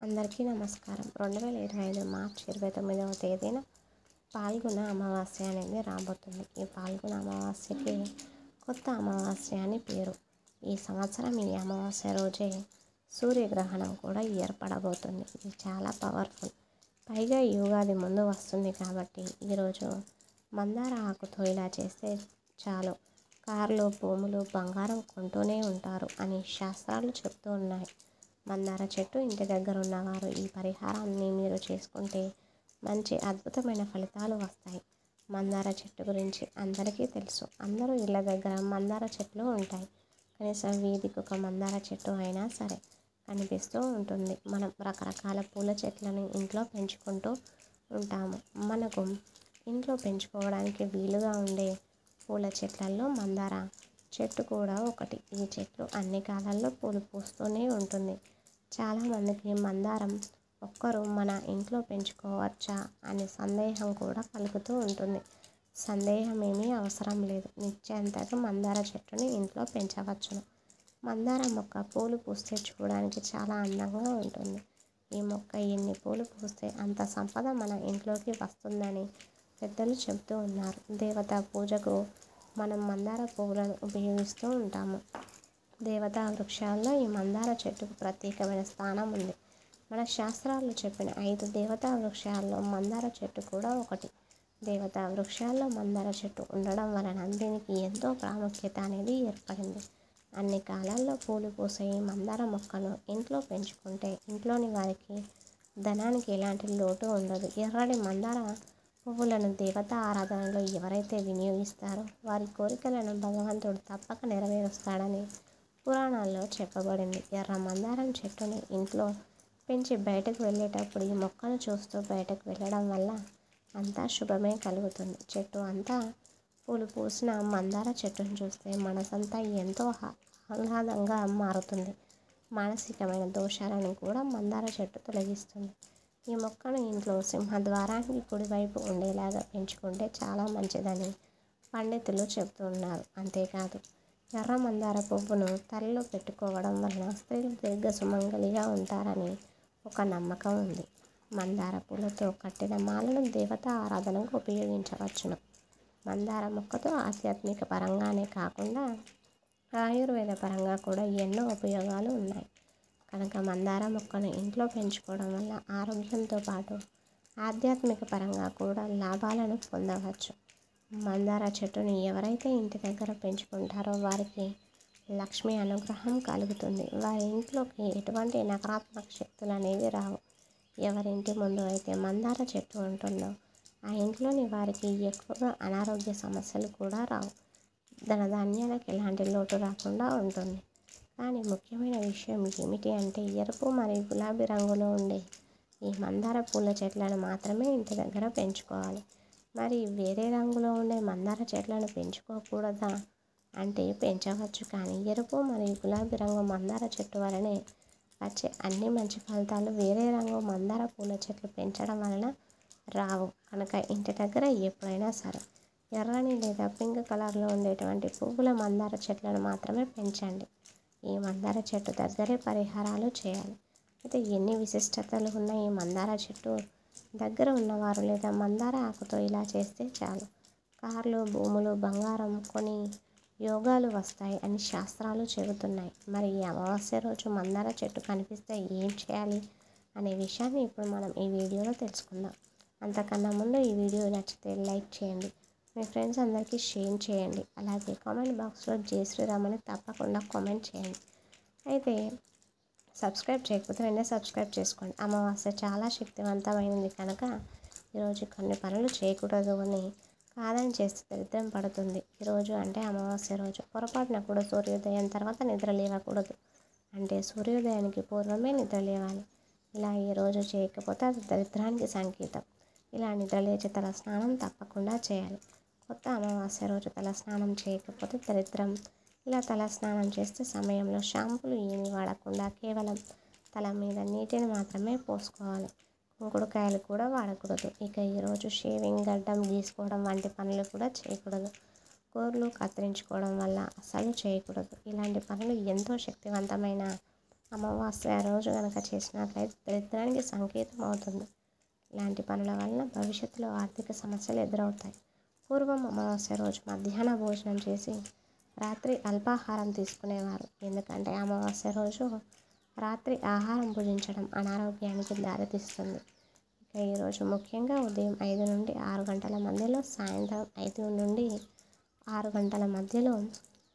అందరికీ నమస్కారం. 2025 మార్చి 29వ తేదీన పాల్గొన అమావాస్య అనేది రాబోతుంది. ఈ పాల్గొన అమావాస్యకి కొత్త అమావాస్య అని పేరు. ఈ సంవత్సరం ఈ అమావాస్య రోజే సూర్యగ్రహణం కూడా ఏర్పడబోతుంది. ఇది చాలా పవర్ఫుల్. పైగా ఈ ఉగాది ముందు వస్తుంది కాబట్టి ఈరోజు మందార ఆకుతో ఇలా చేస్తే చాలు, కార్లు, భూములు, బంగారం కొంటూనే ఉంటారు అని శాస్త్రాలు చెప్తూ ఉన్నాయి. మందార చెట్టు ఇంటి దగ్గర ఉన్నవారు ఈ పరిహారాన్ని మీరు చేసుకుంటే మంచి అద్భుతమైన ఫలితాలు వస్తాయి. మందార చెట్టు గురించి అందరికీ తెలుసు. అందరూ ఇళ్ళ దగ్గర మందార చెట్లు ఉంటాయి. కనీసం వీధికి ఒక మందార చెట్టు అయినా సరే కనిపిస్తూ ఉంటుంది. మనం రకరకాల పూల చెట్లను ఇంట్లో పెంచుకుంటూ ఉంటాము. మనకు ఇంట్లో పెంచుకోవడానికి వీలుగా ఉండే పూల చెట్లలో మందార చెట్టు కూడా ఒకటి. ఈ చెట్లు అన్ని కాలాల్లో పూలు పూస్తూనే ఉంటుంది. చాలామందికి మందారం ఒక్కరు మన ఇంట్లో పెంచుకోవచ్చా అనే సందేహం కూడా కలుగుతూ ఉంటుంది. సందేహం ఏమీ అవసరం లేదు. నిశ్చయంతగా మందార చెట్టుని ఇంట్లో పెంచవచ్చును. మందార మొక్క పూలు పూస్తే చూడడానికి చాలా అందంగా ఉంటుంది. ఈ మొక్క ఎన్ని పూలు పూస్తే అంత సంపద మన ఇంట్లోకి వస్తుందని పెద్దలు చెబుతూ ఉన్నారు. దేవతా పూజకు మనం మందార పువ్వులను ఉపయోగిస్తూ ఉంటాము. దేవతా వృక్షాల్లో ఈ మందార చెట్టుకు ప్రత్యేకమైన స్థానం ఉంది. మన శాస్త్రాల్లో చెప్పిన 5 దేవతా వృక్షాల్లో మందార చెట్టు కూడా ఒకటి. దేవతా వృక్షాల్లో మందార చెట్టు ఉండడం వలన దీనికి ఎంతో ప్రాముఖ్యత అనేది ఏర్పడింది. అన్ని కాలాల్లో పూలు పూసే ఈ మందార మొక్కను ఇంట్లో పెంచుకుంటే ఇంట్లోని వారికి ధనానికి ఎలాంటి లోటు ఉండదు. ఎర్రటి మందార పువ్వులను దేవతా ఆరాధనలో ఎవరైతే వినియోగిస్తారో వారి కోరికలను భగవంతుడు తప్పక నెరవేరుస్తాడని పురాణాల్లో చెప్పబడింది. ఎర్ర మందారం చెట్టుని ఇంట్లో పెంచి బయటకు వెళ్ళేటప్పుడు ఈ మొక్కను చూస్తూ బయటకు వెళ్ళడం వల్ల అంతా శుభమే కలుగుతుంది. చెట్టు అంతా పూలు పూసిన మందార చెట్టును చూస్తే మనసంతా ఎంతో ఆహ్లాదంగా మారుతుంది. మానసికమైన దోషాలను కూడా మందార చెట్టు తొలగిస్తుంది. ఈ మొక్కను ఇంట్లో సింహద్వారానికి కుడివైపు ఉండేలాగా పెంచుకుంటే చాలా మంచిదని పండితులు చెబుతున్నారు. అంతేకాదు, ఎర్ర మందార పువ్వును తలలో పెట్టుకోవడం వలన స్త్రీలు దీర్ఘ సుమంగలిగా ఉంటారని ఒక నమ్మకం ఉంది. మందార పూలతో కట్టిన మాలను దేవతా ఆరాధనకు ఉపయోగించవచ్చును. మందార మొక్కతో ఆధ్యాత్మిక పరంగానే కాకుండా ఆయుర్వేద పరంగా కూడా ఎన్నో ఉపయోగాలు ఉన్నాయి. కనుక మందార మొక్కను ఇంట్లో పెంచుకోవడం వల్ల ఆరోగ్యంతో పాటు ఆధ్యాత్మిక పరంగా కూడా లాభాలను పొందవచ్చు. మందార చెట్టుని ఎవరైతే ఇంటి దగ్గర పెంచుకుంటారో వారికి లక్ష్మి అనుగ్రహం కలుగుతుంది. వారి ఇంట్లోకి ఎటువంటి నకారాత్మక శక్తులు అనేవి రావు. ఎవరింటి ముందు అయితే మందార చెట్టు ఉంటుందో ఆ ఇంట్లోని వారికి ఎక్కువగా అనారోగ్య సమస్యలు కూడా రావు. ధనధాన్యాలకు ఎలాంటి లోటు రాకుండా ఉంటుంది. కానీ ముఖ్యమైన విషయం ఏమిటి అంటే ఎరుపు మరియు గులాబీ రంగులో ఉండే ఈ మందార పూల చెట్లను మాత్రమే ఇంటి దగ్గర పెంచుకోవాలి. మరి వేరే రంగులో ఉండే మందార చెట్లను పెంచుకోకూడదా అంటే పెంచవచ్చు. కానీ ఎరుపు మరియు గులాబీ రంగు మందార చెట్టు వలనే వచ్చే అన్ని మంచి ఫలితాలు వేరే రంగు మందార పూల చెట్లు పెంచడం వలన రావు. కనుక ఇంటి దగ్గర ఎప్పుడైనా సరే ఎర్రని లేదా పింక్ కలర్లో ఉండేటువంటి పువ్వుల మందార చెట్లను మాత్రమే పెంచండి. ఈ మందార చెట్టు దగ్గరే పరిహారాలు చేయాలి. అయితే ఎన్ని విశిష్టతలు ఉన్న ఈ మందార చెట్టు దగ్గర ఉన్నవారు లేదా మందార ఆకుతో ఇలా చేస్తే చాలు, కార్లు, భూములు, బంగారం కొని యోగాలు వస్తాయి అని శాస్త్రాలు చెబుతున్నాయి. మరి ఈ అమావాస్య రోజు మందార చెట్టు కనిపిస్తే ఏం చేయాలి అనే విషయాన్ని ఇప్పుడు మనం ఈ వీడియోలో తెలుసుకుందాం. అంతకన్నా ముందు ఈ వీడియో నచ్చితే లైక్ చేయండి, మీ ఫ్రెండ్స్ అందరికీ షేర్ చేయండి. అలాగే కామెంట్ బాక్స్లో జై శ్రీరామ్ అని తప్పకుండా కామెంట్ చేయండి. అయితే సబ్స్క్రైబ్ చేయకపోతే వెంటనే సబ్స్క్రైబ్ చేసుకోండి. అమావాస్య చాలా శక్తివంతమైనది కనుక ఈరోజు కొన్ని పనులు చేయకూడదు అని కాదని చేస్తే దరిద్రం పడుతుంది. ఈరోజు అంటే అమావాస్య రోజు పొరపాటున కూడా సూర్యోదయం తర్వాత నిద్ర లేవకూడదు. అంటే సూర్యోదయానికి పూర్వమే నిద్ర లేవాలి. ఇలా ఈరోజు చేయకపోతే అది దరిద్రానికి సంకేతం. ఇలా నిద్ర లేచి తల స్నానం తప్పకుండా చేయాలి. కొత్త అమావాస్య రోజు తల స్నానం చేయకపోతే దరిద్రం. ఇలా తల స్నానం చేస్తే సమయంలో షాంపూలు ఏమీ వాడకుండా కేవలం తల మీద నీటిని మాత్రమే పోసుకోవాలి. కుంకుడుకాయలు కూడా వాడకూడదు. ఇక ఈరోజు షేవింగ్, గడ్డం గీసుకోవడం వంటి పనులు కూడా చేయకూడదు. గోర్లు కత్తిరించుకోవడం వల్ల అస్సలు చేయకూడదు. ఇలాంటి పనులు ఎంతో శక్తివంతమైన అమావాస్య రోజు కనుక చేసినట్లయితే దరిద్రానికి సంకేతం అవుతుంది. ఇలాంటి పనుల వలన భవిష్యత్తులో ఆర్థిక సమస్యలు ఎదురవుతాయి. పూర్వం అమావాస్య రోజు మధ్యాహ్న భోజనం చేసి రాత్రి అల్పాహారం తీసుకునేవారు. ఎందుకంటే అమావాస్య రోజు రాత్రి ఆహారం భుజించడం అనారోగ్యానికి దారితీస్తుంది. ఇక ఈరోజు ముఖ్యంగా ఉదయం 5 నుండి 6 గంటల మధ్యలో, సాయంత్రం 5 నుండి 6 గంటల మధ్యలో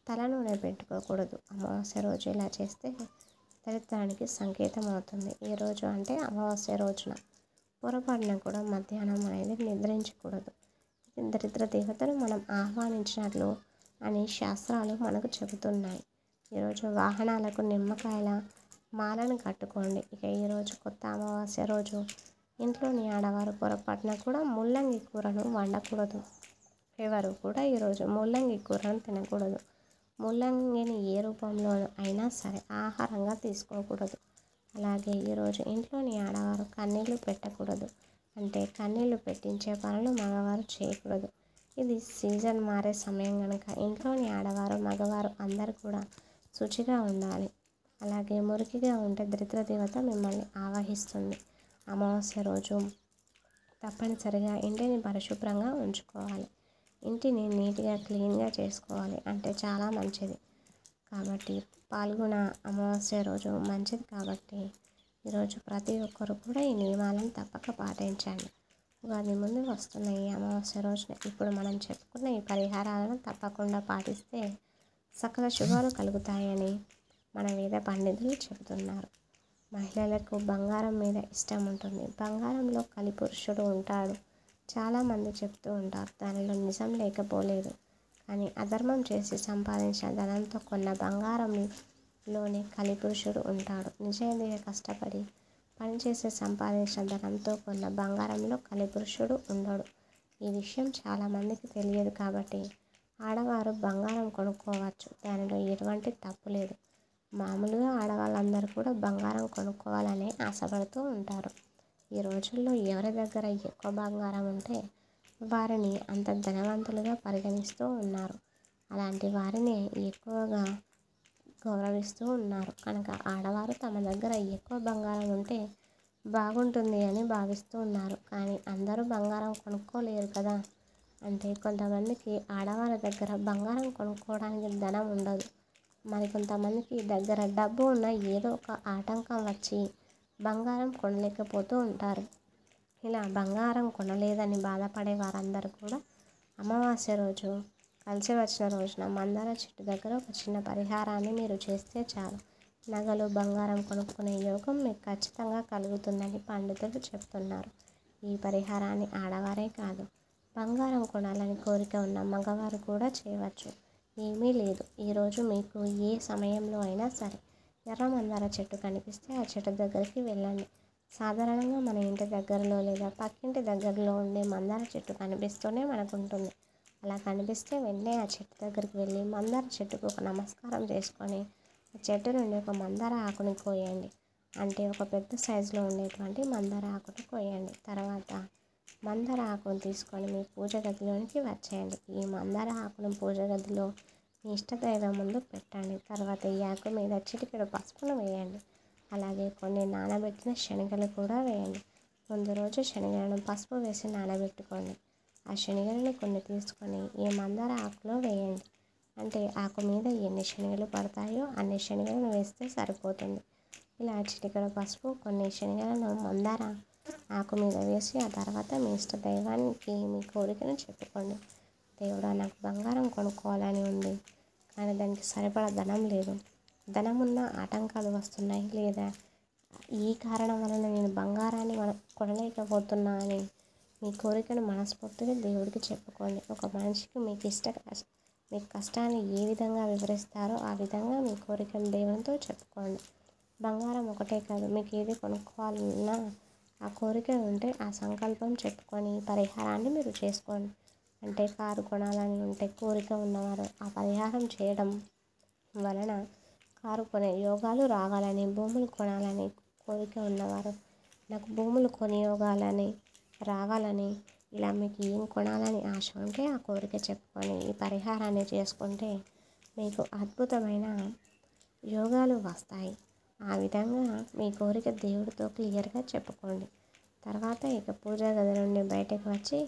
తలనూనె పెట్టుకోకూడదు. అమావాస్య రోజు ఇలా చేస్తే దరిద్రానికి సంకేతం అవుతుంది. ఈరోజు అంటే అమావాస్య రోజున పొరపాటున కూడా మధ్యాహ్నం అనేది నిద్రించకూడదు. ఇది దరిద్ర దేవతను మనం ఆహ్వానించినట్లు అని శాస్త్రాలు మనకు చెబుతున్నాయి. ఈరోజు వాహనాలకు నిమ్మకాయల మాలను కట్టుకోండి. ఇక ఈరోజు కొత్త అమావాస్య రోజు ఇంట్లోని ఆడవారు పొరపాటున కూడా ముల్లంగి కూరను వండకూడదు. ఎవరు కూడా ఈరోజు ముల్లంగి కూరను తినకూడదు. ముల్లంగిని ఏ రూపంలో అయినా సరే ఆహారంగా తీసుకోకూడదు. అలాగే ఈరోజు ఇంట్లోని ఆడవారు కన్నీళ్లు పెట్టకూడదు. అంటే కన్నీళ్లు పెట్టించే పనులు మగవారు చేయకూడదు. ఇది సీజన్ మారే సమయం కనుక ఇంట్లోని ఆడవారు మగవారు అందరూ కూడా శుచిగా ఉండాలి. అలాగే మురికిగా ఉంటే దరిద్ర దేవత మిమ్మల్ని ఆవహిస్తుంది. అమావాస్య రోజు తప్పనిసరిగా ఇంటిని పరిశుభ్రంగా ఉంచుకోవాలి. ఇంటిని నీట్గా క్లీన్గా చేసుకోవాలి. అంటే చాలా మంచిది. కాబట్టి పాల్గొన అమావాస్య రోజు మంచిది కాబట్టి ఈరోజు ప్రతి ఒక్కరు కూడా ఈ నియమాలను తప్పక పాటించండి. ఉగాది ముందు వస్తున్న ఈ అమావాస్య రోజున ఇప్పుడు మనం చెప్పుకున్న ఈ పరిహారాలను తప్పకుండా పాటిస్తే సకల శుభాలు కలుగుతాయని మన వేద పండితులు చెబుతున్నారు. మహిళలకు బంగారం మీద ఇష్టం ఉంటుంది. బంగారంలో కలిపురుషుడు ఉంటాడు. చాలామంది చెప్తూ ఉంటారు. దానిలో నిజం లేకపోలేదు. కానీ అధర్మం చేసి సంపాదించిన ధనంతో కొన్న బంగారంలోనే కలిపురుషుడు ఉంటాడు. నిజాయితీగా కష్టపడి పనిచేసి సంపాదించిన ధనంతో కొన్న బంగారంలో కలిపురుషుడు ఉండడు. ఈ విషయం చాలామందికి తెలియదు. కాబట్టి ఆడవారు బంగారం కొనుక్కోవచ్చు. దానిలో ఎటువంటి తప్పు లేదు. మామూలుగా ఆడవాళ్ళందరూ కూడా బంగారం కొనుక్కోవాలని ఆశపడుతూ ఉంటారు. ఈ రోజుల్లో ఎవరి దగ్గర ఎక్కువ బంగారం ఉంటే వారిని అంత ధనవంతులుగా పరిగణిస్తూ ఉన్నారు. అలాంటి వారిని ఎక్కువగా గౌరవిస్తూ ఉన్నారు. కనుక ఆడవారు తమ దగ్గర ఎక్కువ బంగారం ఉంటే బాగుంటుంది అని భావిస్తూ ఉన్నారు. కానీ అందరూ బంగారం కొనుక్కోలేరు కదా. అంటే కొంతమందికి ఆడవారి దగ్గర బంగారం కొనుక్కోవడానికి ధనం ఉండదు. మరికొంతమందికి దగ్గర డబ్బు ఉన్న ఏదో ఒక ఆటంకం వచ్చి బంగారం కొనలేకపోతూ ఉంటారు. ఇలా బంగారం కొనలేదని బాధపడే వారందరూ కూడా అమావాస్య రోజు కలిసి వచ్చిన రోజున మందార చెట్టు దగ్గర ఒక చిన్న పరిహారాన్ని మీరు చేస్తే చాలు. నగలు బంగారం కొనుక్కునే యోగం మీకు ఖచ్చితంగా కలుగుతుందని పండితులు చెప్తున్నారు. ఈ పరిహారాన్ని ఆడవారే కాదు, బంగారం కొనాలని కోరిక ఉన్న మగవారు కూడా చేయవచ్చు. ఏమీ లేదు. ఈరోజు మీకు ఏ సమయంలో అయినా సరే ఎర్ర మందార చెట్టు కనిపిస్తే ఆ చెట్టు దగ్గరికి వెళ్ళండి. సాధారణంగా మన ఇంటి దగ్గరలో లేదా పక్కింటి దగ్గరలో ఉండే మందార చెట్టు కనిపిస్తూనే మనకు ఉంటుంది. అలా కనిపిస్తే వెంటనే ఆ చెట్టు దగ్గరికి వెళ్ళి మందార చెట్టుకు ఒక నమస్కారం చేసుకొని ఆ చెట్టు నుండి ఒక మందార ఆకుని కోయండి. అంటే ఒక పెద్ద సైజులో ఉండేటువంటి మందార ఆకుని కోయండి. తర్వాత మందార ఆకును తీసుకొని మీ పూజ గదిలోనికి వచ్చేయండి. ఈ మందార ఆకును పూజ గదిలో మీ ఇష్టదైవం ముందు పెట్టండి. తర్వాత ఈ ఆకు మీద చిటికెడు పసుపును వేయండి. అలాగే కొన్ని నానబెట్టిన శనగలు కూడా వేయండి. ముందు రోజు శనగలను పసుపు వేసి నానబెట్టుకోండి. ఆ శనగలను కొన్ని తీసుకొని ఈ మందార ఆకులో వేయండి. అంటే ఆకు మీద ఎన్ని శనగలు పడతాయో అన్ని శనగలను వేస్తే సరిపోతుంది. ఇలా చిటికెడు పసుపు కొన్ని శనగలను మందార ఆకు మీద వేసి ఆ తర్వాత మీ ఇష్ట దైవానికి మీ కోరికను చెప్పుకోండి. దేవుడా, నాకు బంగారం కొనుక్కోవాలని ఉంది, కానీ దానికి సరిపడా ధనం లేదు. ధనం ఉన్న ఆటంకాలు వస్తున్నాయి, లేదా ఈ కారణం వలన నేను బంగారాన్ని కొనలేకపోతున్నా అని మీ కోరికను మనస్ఫూర్తిగా దేవుడికి చెప్పుకోండి. ఒక మనిషికి మీ కష్టాన్ని ఏ విధంగా వివరిస్తారో ఆ విధంగా మీ కోరికను దేవునితో చెప్పుకోండి. బంగారం ఒకటే కాదు, మీకు ఏది కొనుక్కోవాలన్నా ఆ కోరిక ఉంటే ఆ సంకల్పం చెప్పుకొని పరిహారాన్ని మీరు చేసుకోండి. అంటే కారు కొనాలని ఉంటే కోరిక ఉన్నవారు ఆ పరిహారం చేయడం వలన కారు కొనే యోగాలు రావాలని, భూములు కొనాలని కోరిక ఉన్నవారు నాకు భూములు కొని యోగాలని రావాలని, ఇలా మీకు ఏం కొనాలని ఆశ ఉంటే ఆ కోరిక చెప్పుకొని ఈ పరిహారాన్ని చేసుకుంటే మీకు అద్భుతమైన యోగాలు వస్తాయి. ఆ విధంగా మీ కోరిక దేవుడితో క్లియర్గా చెప్పుకోండి. తర్వాత ఇక పూజా గది నుండి బయటకు వచ్చి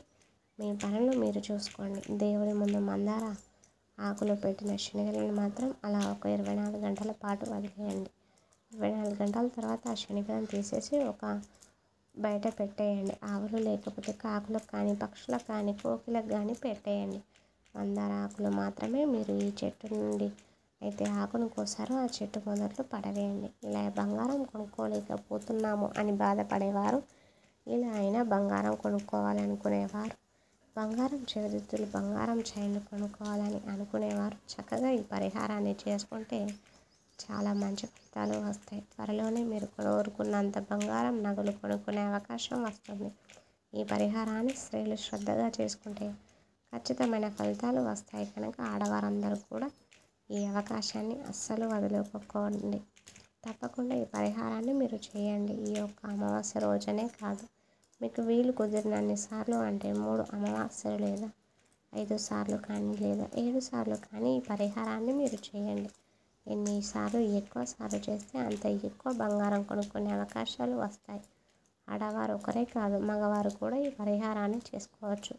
మీ పనులు మీరు చూసుకోండి. దేవుడి ముందు మందార ఆకులు పెట్టిన శనగలను మాత్రం అలా ఒక 24 గంటల పాటు వదిలేయండి. 24 గంటల తర్వాత ఆ శనగలను తీసేసి ఒక బయట పెట్టేయండి. ఆవులు లేకపోతే కాకులకు కానీ, పక్షులకు కానీ, కోకిలకు కానీ పెట్టేయండి. మందార ఆకులు మాత్రమే మీరు ఈ చెట్టు నుండి అయితే ఆకును కోసారో ఆ చెట్టు మొదట్లో పడవేయండి. ఇలా బంగారం కొనుక్కోలేకపోతున్నాము అని బాధపడేవారు, ఇలా అయినా బంగారం కొనుక్కోవాలనుకునేవారు, బంగారం చెవిదిద్దులు, బంగారం చైన్లు కొనుక్కోవాలని అనుకునేవారు చక్కగా ఈ పరిహారాన్ని చేసుకుంటే చాలా మంచి ఫలితాలు వస్తాయి. త్వరలోనే మీరు కోరుకున్నంత బంగారం నగలు కొనుక్కునే అవకాశం వస్తుంది. ఈ పరిహారాన్ని స్త్రీలు శ్రద్ధగా చేసుకుంటే ఖచ్చితమైన ఫలితాలు వస్తాయి కనుక ఆడవారందరూ కూడా ఈ అవకాశాన్ని అస్సలు వదులుకోకండి. తప్పకుండా ఈ పరిహారాన్ని మీరు చేయండి. ఈ యొక్క అమావాస్య రోజనే కాదు, మీకు వీలు కుదిరినన్ని సార్లు అంటే 3 అమావాస్యలు లేదా 5 సార్లు కానీ లేదా 7 సార్లు కానీ ఈ పరిహారాన్ని మీరు చేయండి. ఎన్నిసార్లు ఎక్కువ సార్లు చేస్తే అంత ఎక్కువ బంగారం కొనుక్కునే అవకాశాలు వస్తాయి. ఆడవారు ఒకరే కాదు, మగవారు కూడా ఈ పరిహారాన్ని చేసుకోవచ్చు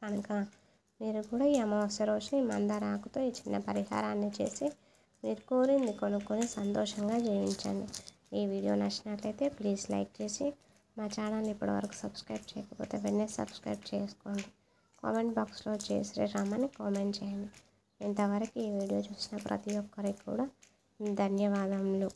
కనుక మీరు కూడా ఈ అమావాస్య రోజు ఈ మందార ఆకుతో ఈ చిన్న పరిహారాన్ని చేసి మీరు కోరింది కొనుక్కొని సంతోషంగా జీవించండి. ఈ వీడియో నచ్చినట్లయితే ప్లీజ్ లైక్ చేసి మా ఛానల్ ఇప్పటివరకు సబ్స్క్రైబ్ చేయకపోతే వెంటనే సబ్స్క్రైబ్ చేసుకోండి. కామెంట్ బాక్స్లో జై శ్రీరామ్ అని కామెంట్ చేయండి. ఇంతవరకు ఈ వీడియో చూసిన ప్రతి ఒక్కరికి కూడా ధన్యవాదములు.